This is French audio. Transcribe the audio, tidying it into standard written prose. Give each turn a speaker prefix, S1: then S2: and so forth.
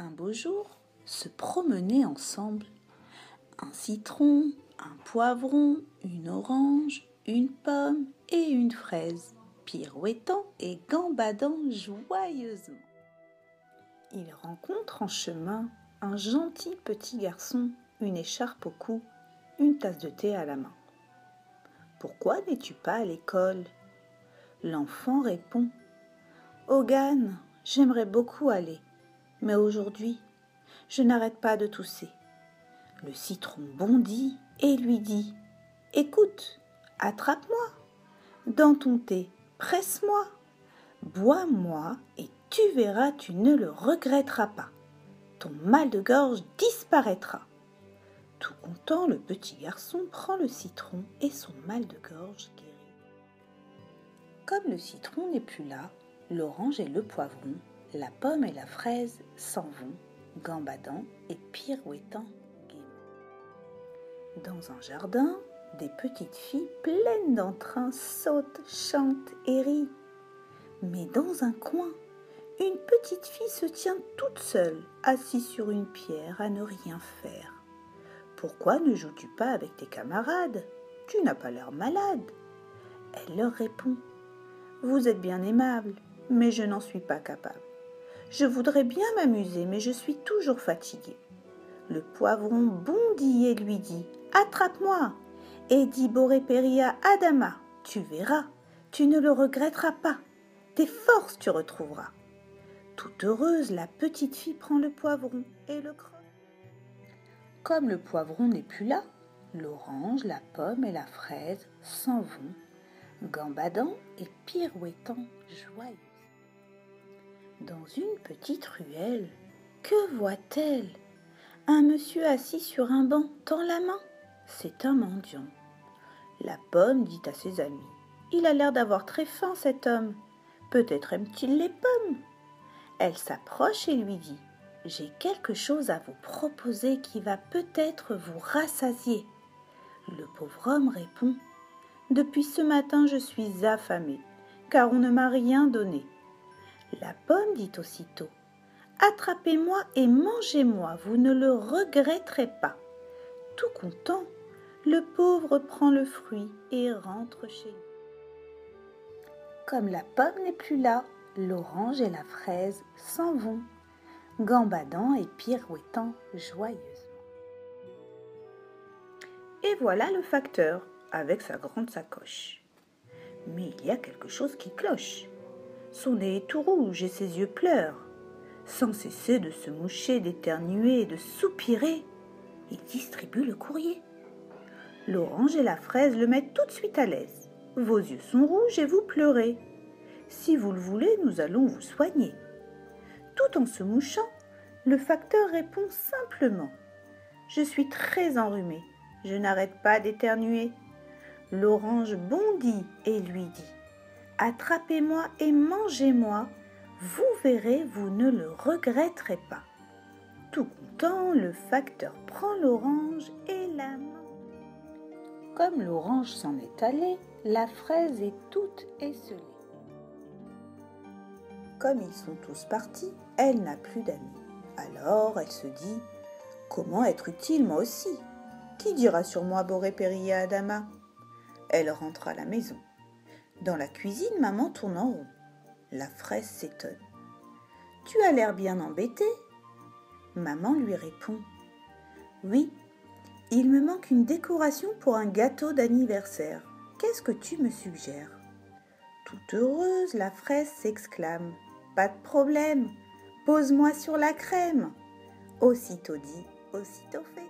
S1: un beau jour, se promenaient ensemble un citron, un poivron, une orange, une pomme et une fraise, pirouettant et gambadant joyeusement. Ils rencontrent en chemin un gentil petit garçon, une écharpe au cou, une tasse de thé à la main. « Pourquoi n'es-tu pas à l'école ?» L'enfant répond « Hogan, j'aimerais beaucoup aller, mais aujourd'hui, je n'arrête pas de tousser. » Le citron bondit et lui dit « Écoute, attrape-moi, dans ton thé, presse-moi, bois-moi et tu verras, tu ne le regretteras pas. Ton mal de gorge disparaîtra. » Tout content, le petit garçon prend le citron et son mal de gorge guérit. Comme le citron n'est plus là, l'orange et le poivron, la pomme et la fraise s'en vont, gambadant et pirouettant gaiement. Dans un jardin, des petites filles pleines d'entrain sautent, chantent et rient. Mais dans un coin, une petite fille se tient toute seule, assise sur une pierre à ne rien faire. « Pourquoi ne joues-tu pas avec tes camarades? Tu n'as pas l'air malade. » Elle leur répond « Vous êtes bien aimables, mais je n'en suis pas capable. Je voudrais bien m'amuser, mais je suis toujours fatiguée. » Le poivron bondit et lui dit « Attrape-moi !» et dit Boréperia Adama, « Tu verras, tu ne le regretteras pas. Tes forces tu retrouveras. » Toute heureuse, la petite fille prend le poivron et le croque. Comme le poivron n'est plus là, l'orange, la pomme et la fraise s'en vont, gambadant et pirouettant joyeusement. Dans une petite ruelle, que voit-elle? Un monsieur assis sur un banc tend la main. C'est un mendiant. La pomme dit à ses amis « Il a l'air d'avoir très faim cet homme. Peut-être aime-t-il les pommes ?» Elle s'approche et lui dit « J'ai quelque chose à vous proposer qui va peut-être vous rassasier. » Le pauvre homme répond « Depuis ce matin, je suis affamé, car on ne m'a rien donné. » La pomme dit aussitôt « Attrapez-moi et mangez-moi, vous ne le regretterez pas. » Tout content, le pauvre prend le fruit et rentre chez lui. Comme la pomme n'est plus là, l'orange et la fraise s'en vont, gambadant et pirouettant joyeusement. Et voilà le facteur, avec sa grande sacoche. Mais il y a quelque chose qui cloche. Son nez est tout rouge et ses yeux pleurent. Sans cesser de se moucher, d'éternuer et de soupirer, il distribue le courrier. L'orange et la fraise le mettent tout de suite à l'aise. Vos yeux sont rouges et vous pleurez. Si vous le voulez, nous allons vous soigner. Tout en se mouchant, le facteur répond simplement « Je suis très enrhumé, je n'arrête pas d'éternuer. » L'orange bondit et lui dit « Attrapez-moi et mangez-moi, vous verrez, vous ne le regretterez pas. » Tout content, le facteur prend l'orange et la mange. Comme l'orange s'en est allée, la fraise est toute esselée. Comme ils sont tous partis, elle n'a plus d'amis. Alors elle se dit « Comment être utile moi aussi? Qui dira sur moi Boréperia Adama ?» Elle rentre à la maison. Dans la cuisine, maman tourne en rond. La fraise s'étonne. « Tu as l'air bien embêtée. » Maman lui répond « Oui, il me manque une décoration pour un gâteau d'anniversaire. Qu'est-ce que tu me suggères ?» Toute heureuse, la fraise s'exclame « Pas de problème, pose-moi sur la crème. » Aussitôt dit, aussitôt fait.